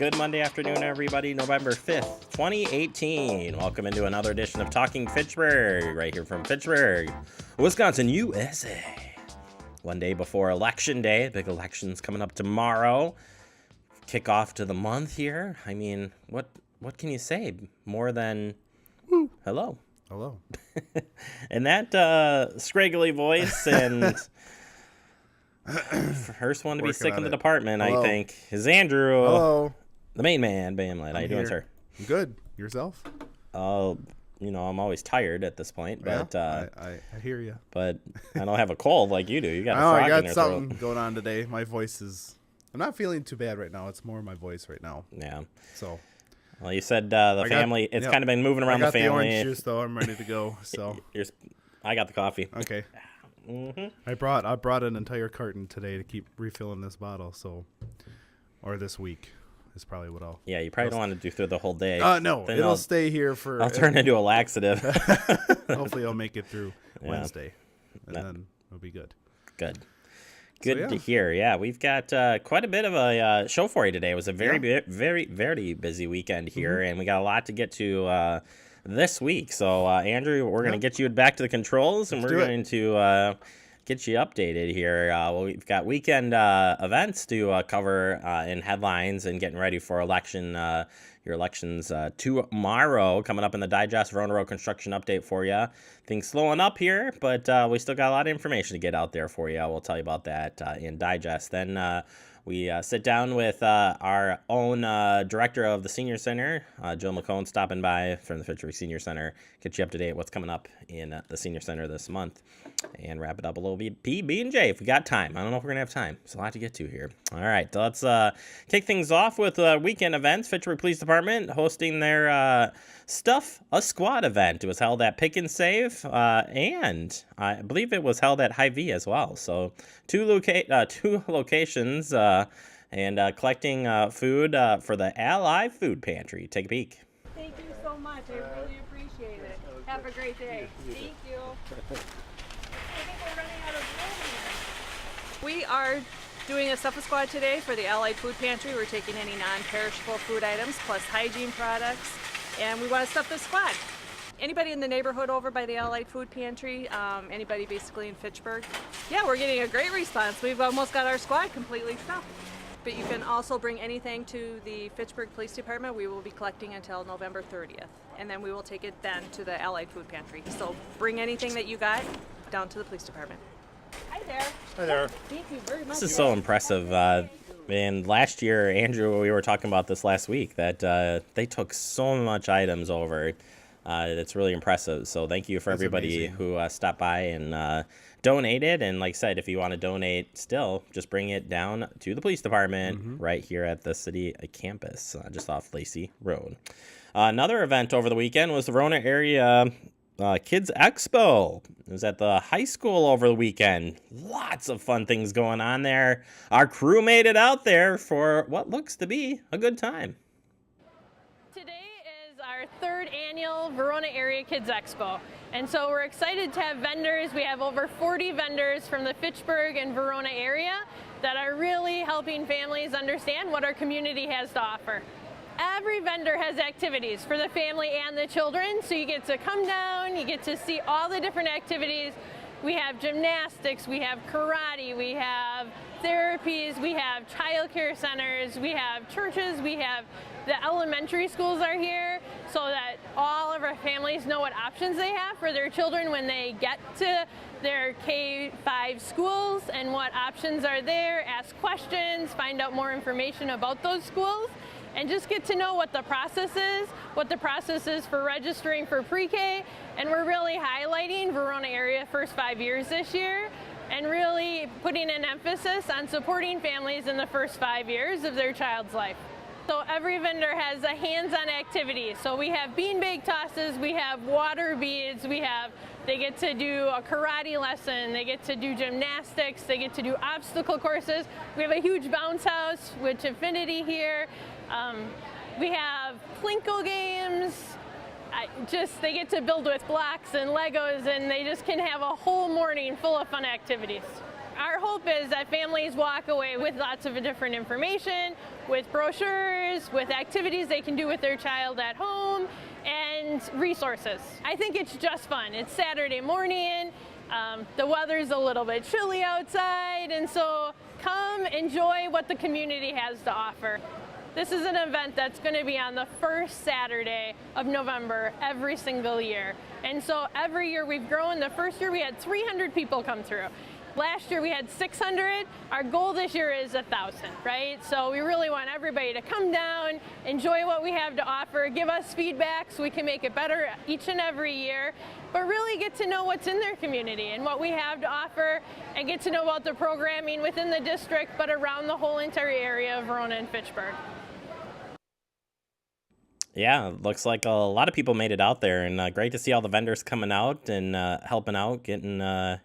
Good Monday afternoon, everybody. November 5th, 2018. Welcome into another edition of Talking Fitchburg, right here from Fitchburg, Wisconsin, USA. One day before Election Day. Big election's coming up tomorrow. Kickoff to the month here. I mean, what can you say more than Woo. Hello? Hello. And that scraggly voice and first one to be sick in the department, Hello. I think, is Andrew. Hello. The main man, Bamlet. How you doing, sir? I'm good. Yourself? I'm always tired at this point, but I hear you. But I don't have a cold like you do. You got a I frog got in your something throat. going on today. My voice is. I'm not feeling too bad right now. It's more my voice right now. Yeah. So. Well, you said the family. It's kind of been moving around the family. I got the orange juice though. I'm ready to go. So. I got the coffee. Okay. Mm-hmm. I brought an entire carton today to keep refilling this bottle. So. Or this week. Is probably what I'll. Yeah, you probably don't want to do through the whole day. No, then it'll stay here for. I'll turn into a laxative. Hopefully, I'll make it through Wednesday, and then it'll be good. Good So, to hear. Yeah, we've got quite a bit of a show for you today. It was a very busy weekend here, and we got a lot to get to this week. So, Andrew, we're going to get you back to the controls, and we're going to get you updated here. We've got weekend events to cover in headlines and getting ready for your elections tomorrow. Coming up in the Digest, Verona Reconstruction update for you. Things slowing up here, but we still got a lot of information to get out there for you. We'll tell you about that in Digest. Then we sit down with our own director of the Senior Center, Jill McCone, stopping by from the Fitchburg Senior Center, get you up to date what's coming up in the Senior Center this month, and wrap it up a little bit. B&J, if we got time. I don't know if we're going to have time. There's a lot to get to here. All right, let's kick things off with weekend events. Fitchburg Police Department hosting their Stuff a Squad event. It was held at Pick and Save, and I believe it was held at Hy-Vee as well. So two locations and collecting food for the Ally Food Pantry. Take a peek. Thank you so much. I really appreciate it. Have a great day. Thank you. I think we're running out of room here. We are doing a Stuff a Squad today for the Allied Food Pantry. We're taking any non-perishable food items plus hygiene products, and we want to stuff the squad. Anybody in the neighborhood over by the Allied Food Pantry, anybody basically in Fitchburg. Yeah, we're getting a great response. We've almost got our squad completely stuffed. But you can also bring anything to the Fitchburg Police Department. We will be collecting until November 30th. And then we will take it then to the Allied Food Pantry. So bring anything that you got down to the police department. Hi there. Hi there. Thank you very much. This is so impressive. And last year, Andrew, we were talking about this last week, that they took so much items over. It's really impressive. So thank you for everybody who stopped by and donated. And like I said, if you want to donate still, just bring it down to the police department right here at the city campus, just off Lacey Road. Another event over the weekend was the Verona area Kids Expo. It was at the high school over the weekend. Lots of fun things going on there. Our crew made it out there for what looks to be a good time. Today is our third annual Verona Area Kids Expo. And so we're excited to have vendors. We have over 40 vendors from the Fitchburg and Verona area that are really helping families understand what our community has to offer. Every vendor has activities for the family and the children, so you get to come down, you get to see all the different activities. We have gymnastics, we have karate, we have therapies, we have child care centers, we have churches, we have the elementary schools are here so that all of our families know what options they have for their children when they get to their K-5 schools and what options are there, ask questions, find out more information about those schools, and just get to know what the process is for registering for pre-K. And we're really highlighting Verona area first 5 years this year and really putting an emphasis on supporting families in the first 5 years of their child's life. So every vendor has a hands-on activity. So we have beanbag tosses, we have water beads, they get to do a karate lesson, they get to do gymnastics, they get to do obstacle courses. We have a huge bounce house with Infinity here. We have Plinko games. They get to build with blocks and Legos, and they just can have a whole morning full of fun activities. Our hope is that families walk away with lots of different information, with brochures, with activities they can do with their child at home, and resources. I think it's just fun. It's Saturday morning. The weather's a little bit chilly outside, and so come enjoy what the community has to offer. This is an event that's going to be on the first Saturday of November every single year. And so every year we've grown. The first year we had 300 people come through. Last year we had 600. Our goal this year is 1,000, right? So we really want everybody to come down, enjoy what we have to offer, give us feedback so we can make it better each and every year, but really get to know what's in their community and what we have to offer, and get to know about the programming within the district, but around the whole entire area of Verona and Fitchburg. Yeah, looks like a lot of people made it out there, and great to see all the vendors coming out and helping out, getting the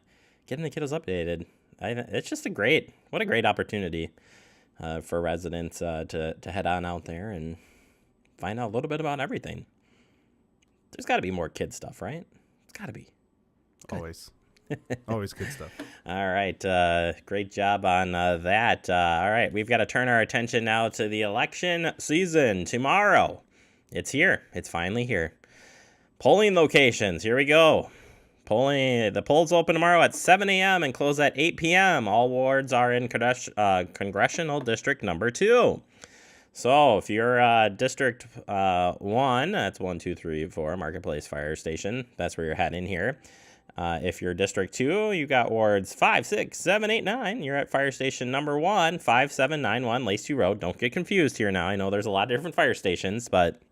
kiddos updated. It's just what a great opportunity for residents to head on out there and find out a little bit about everything. There's got to be more kid stuff, right? It's got to be. Always. Always good stuff. All right. Great job on that. All right. We've got to turn our attention now to the election season tomorrow. It's here. It's finally here. Polling locations. Here we go. The polls open tomorrow at 7 a.m. and close at 8 p.m. All wards are in Congressional District number 2. So if you're District 1, that's 1, 2, 3, 4, Marketplace Fire Station. That's where you're heading here. If you're District 2, you got wards 5, 6, 7, 8, 9. You're at Fire Station number 1, 5791 Lacey Road. Don't get confused here now. I know there's a lot of different fire stations, but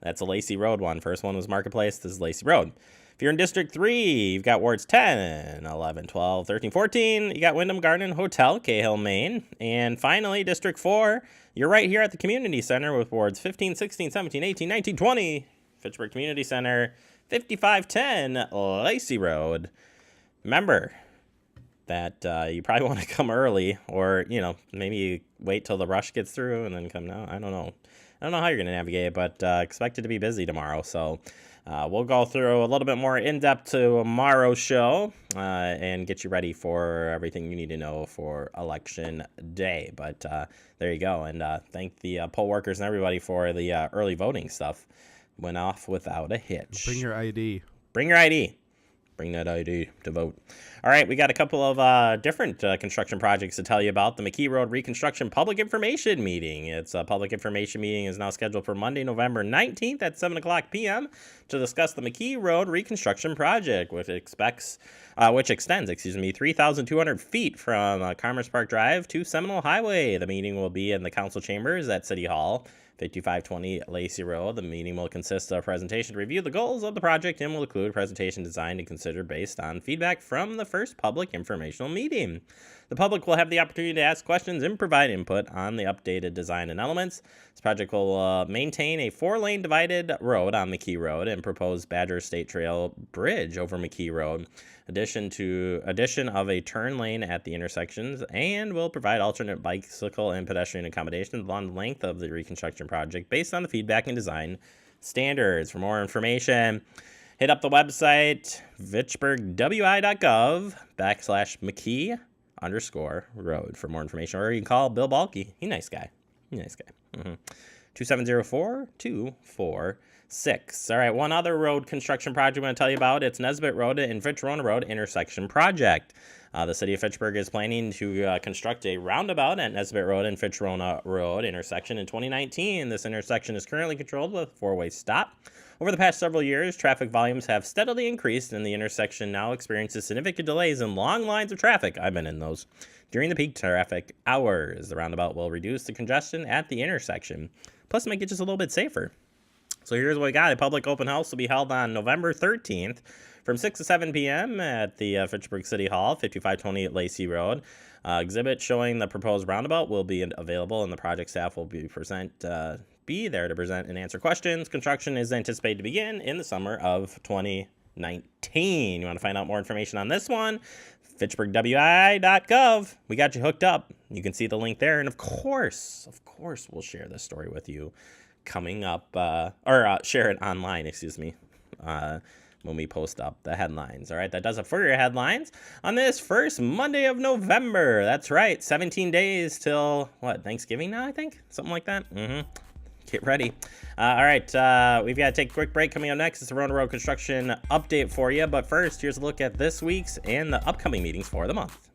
that's a Lacey Road one. First one was Marketplace. This is Lacey Road. If you're in District 3, you've got wards 10, 11, 12, 13, 14. You got Wyndham Garden Hotel, Cahill, Maine. And finally, District 4, you're right here at the Community Center with wards 15, 16, 17, 18, 19, 20. Fitchburg Community Center, 5510 Lacey Road. Remember that you probably want to come early, or, maybe wait till the rush gets through and then come now. I don't know how you're going to navigate, but expect it to be busy tomorrow. So we'll go through a little bit more in-depth tomorrow's show and get you ready for everything you need to know for Election Day. But there you go. And thank the poll workers and everybody for the early voting stuff. Went off without a hitch. Bring your ID. Bring your ID. Bring that ID to vote. All right, we got a couple of different construction projects to tell you about. The McKee Road Reconstruction Public Information Meeting. Its public information meeting is now scheduled for Monday, November 19th at 7 o'clock p.m. to discuss the McKee Road Reconstruction Project, which extends 3,200 feet from Commerce Park Drive to Seminole Highway. The meeting will be in the council chambers at City Hall, 5520 Lacey Road. The meeting will consist of a presentation to review the goals of the project and will include a presentation designed to consider based on feedback from the first public informational meeting. The public will have the opportunity to ask questions and provide input on the updated design and elements. This project will maintain a 4-lane divided road on McKee Road and propose Badger State Trail Bridge over McKee Road. Addition of a turn lane at the intersections, and will provide alternate bicycle and pedestrian accommodations along the length of the reconstruction project based on the feedback and design standards. For more information, hit up the website fitchburgwi.gov/McKee_road for more information, or you can call Bill Balke. He's a nice guy. 270-4246. All right, one other road construction project I'm going to tell you about. It's Nesbitt Road and Fitchrona Road intersection project. The City of Fitchburg is planning to construct a roundabout at Nesbitt Road and Fitchrona Road intersection in 2019. This intersection is currently controlled with a 4-way stop. Over the past several years, traffic volumes have steadily increased, and the intersection now experiences significant delays and long lines of traffic. I've been in those. During the peak traffic hours, the roundabout will reduce the congestion at the intersection, plus make it just a little bit safer. So here's what we got. A public open house will be held on November 13th from 6 to 7 p.m. at the Fitchburg City Hall, 5520 Lacey Road. Exhibit showing the proposed roundabout will be available, and the project staff will be there to present and answer questions. Construction is anticipated to begin in the summer of 2019. You want to find out more information on this one? FitchburgWI.gov. We got you hooked up. You can see the link there. And of course, we'll share this story with you coming up, or share it online, when we post up the headlines. All right, that does it for your headlines on this first Monday of November. That's right, 17 days till, what, Thanksgiving now, I think? Something like that? Get ready. All right, we've got to take a quick break. Coming up next, it's a Reconstruction update for you. But first, here's a look at this week's and the upcoming meetings for the month.